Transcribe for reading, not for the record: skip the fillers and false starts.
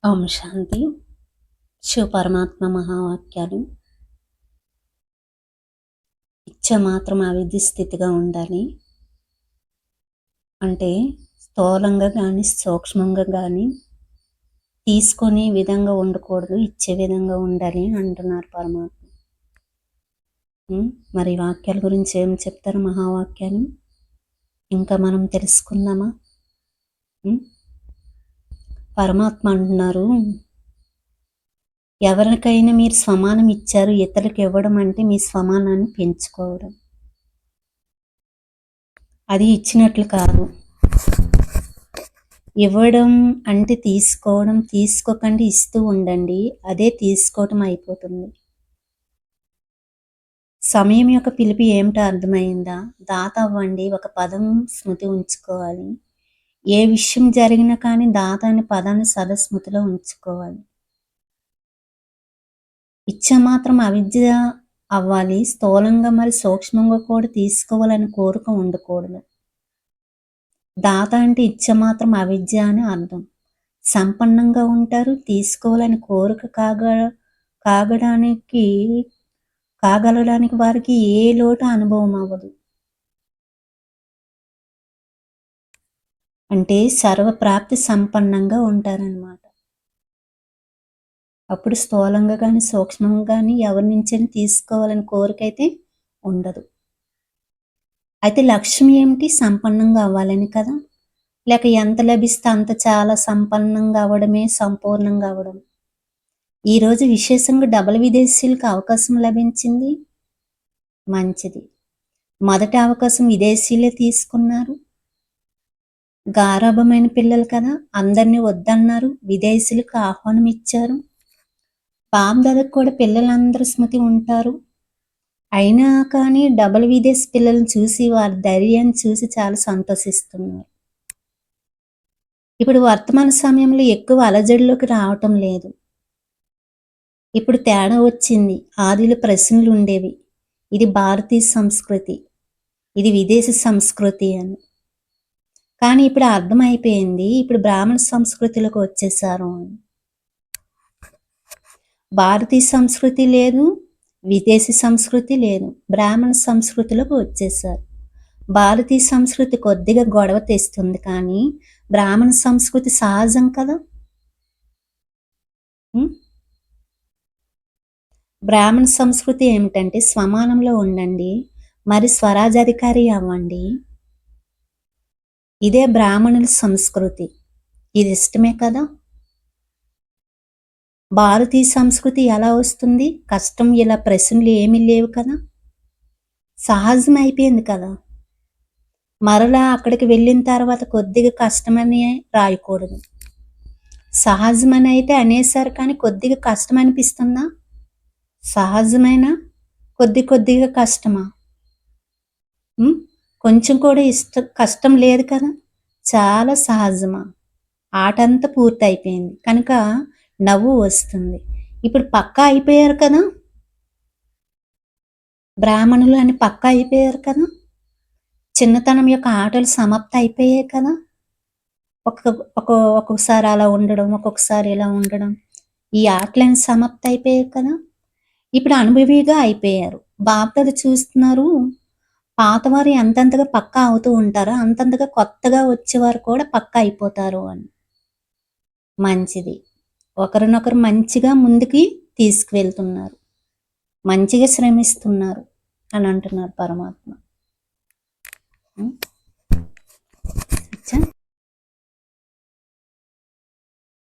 ఓం శాంతి. శివ పరమాత్మ మహావాక్యాలు. ఇచ్చ మాత్రం అవిద్య స్థితిగా ఉండాలి. అంటే స్థూలంగా కానీ సూక్ష్మంగా కానీ తీసుకునే విధంగా ఉండకూడదు, ఇచ్చే విధంగా ఉండాలి అంటున్నారు పరమాత్మ. మరి వాక్యాల గురించి ఏం చెప్తారు మహావాక్యాలు? ఇంకా మనం తెలుసుకుందామా? పరమాత్మ అంటున్నారు, ఎవరికైనా మీరు స్వమానం ఇచ్చారు, ఇతరులకు ఇవ్వడం అంటే మీ స్వమానాన్ని పెంచుకోవడం. అది ఇచ్చినట్లు కాదు. ఇవ్వడం అంటే తీసుకోవడం, తీసుకోకండి ఇస్తూ ఉండండి, అదే తీసుకోవటం అయిపోతుంది. సమయం యొక్క పిలుపు ఏమిటో అర్థమైందా? దాత అవ్వండి. ఒక పదం స్మృతి ఉంచుకోవాలి. ఏ విషయం జరిగినా కానీ దాత అనే పదాన్ని సదస్మృతిలో ఉంచుకోవాలి. ఇచ్చ మాత్రం అవిద్య అవ్వాలి. స్థూలంగా మరి సూక్ష్మంగా కూడా తీసుకోవాలని కోరిక ఉండకూడదు. దాత అంటే ఇచ్చ మాత్రం అవిద్య అని అర్థం. సంపన్నంగా ఉంటారు, తీసుకోవాలని కోరిక కాగలడానికి వారికి ఏ లోటు అనుభవం అవ్వదు. అంటే సర్వప్రాప్తి సంపన్నంగా ఉంటారనమాట. అప్పుడు స్థూలంగా కానీ సూక్ష్మంగా కానీ ఎవరి నుంచైనా తీసుకోవాలని కోరిక అయితే ఉండదు. అయితే లక్ష్యం ఏమిటి? సంపన్నంగా అవ్వాలని కదా, లేక ఎంత లభిస్తే అంత చాలా సంపన్నంగా అవ్వడమే సంపూర్ణంగా అవ్వడం. ఈరోజు విశేషంగా డబుల్ విదేశీయులకు అవకాశం లభించింది, మంచిది. మొదటి అవకాశం విదేశీయులే తీసుకున్నారు. గారాభమైన పిల్లలు కదా, అందరినీ వద్దన్నారు, విదేశీయులకు ఆహ్వానం ఇచ్చారు. బాబ్దాదాకు కూడా పిల్లలందరూ స్మృతి ఉంటారు. అయినా కానీ డబుల్ విదేశీ పిల్లలను చూసి వారి ధైర్యాన్ని చూసి చాలా సంతోషిస్తున్నారు. ఇప్పుడు వర్తమాన సమయంలో ఎక్కువ అలజడిలోకి రావటం లేదు. ఇప్పుడు తేడా వచ్చింది. ఆదిలో ప్రశ్నలు ఉండేవి, ఇది భారతీయ సంస్కృతి, ఇది విదేశీ సంస్కృతి అని. కానీ ఇప్పుడు అర్థమైపోయింది, ఇప్పుడు బ్రాహ్మణ సంస్కృతిలోకి వచ్చేసారు అని. భారతీయ సంస్కృతి లేదు, విదేశీ సంస్కృతి లేదు, బ్రాహ్మణ సంస్కృతిలోకి వచ్చేసారు. భారతీయ సంస్కృతి కొద్దిగా గొడవ తెస్తుంది, కానీ బ్రాహ్మణ సంస్కృతి సహజం కదా. బ్రాహ్మణ సంస్కృతి ఏమిటంటే స్వమానంలో ఉండండి, మరి స్వరాజాధికారి అవ్వండి. ఇదే బ్రాహ్మణుల సంస్కృతి. ఇది ఇష్టమే కదా. భారతీయ సంస్కృతి ఎలా వస్తుంది? కష్టం, ఇలా ప్రశ్నలు ఏమీ లేవు కదా, సహజం అయిపోయింది కదా. మరలా అక్కడికి వెళ్ళిన తర్వాత కొద్దిగా కష్టమని రాయకూడదు. సహజమని అయితే అనేసారు, కానీ కొద్దిగా కష్టం అనిపిస్తుందా? సహజమైన కొద్దిగా కష్టమా? కొంచెం కూడా కష్టం లేదు కదా, చాలా సహజమా. ఆటంతా పూర్తి అయిపోయింది కనుక నవ్వు వస్తుంది. ఇప్పుడు పక్కా అయిపోయారు కదా, బ్రాహ్మణులు అని పక్కా అయిపోయారు కదా. చిన్నతనం యొక్క ఆటలు సమాప్తి అయిపోయాయి కదా. ఒక్కొక్కసారి అలా ఉండడం, ఒక్కొక్కసారి ఇలా ఉండడం, ఈ ఆటలని సమాప్తి అయిపోయాయి కదా. ఇప్పుడు అనుభవిగా అయిపోయారు. బాప్దాద చూస్తున్నారు, పాతవారు ఎంతెంతగా పక్కా అవుతూ ఉంటారో అంతంతగా కొత్తగా వచ్చేవారు కూడా పక్కా అయిపోతారు అని. మంచిది. ఒకరినొకరు మంచిగా ముందుకి తీసుకువెళ్తున్నారు, మంచిగా శ్రమిస్తున్నారు అని అంటున్నారు పరమాత్మ.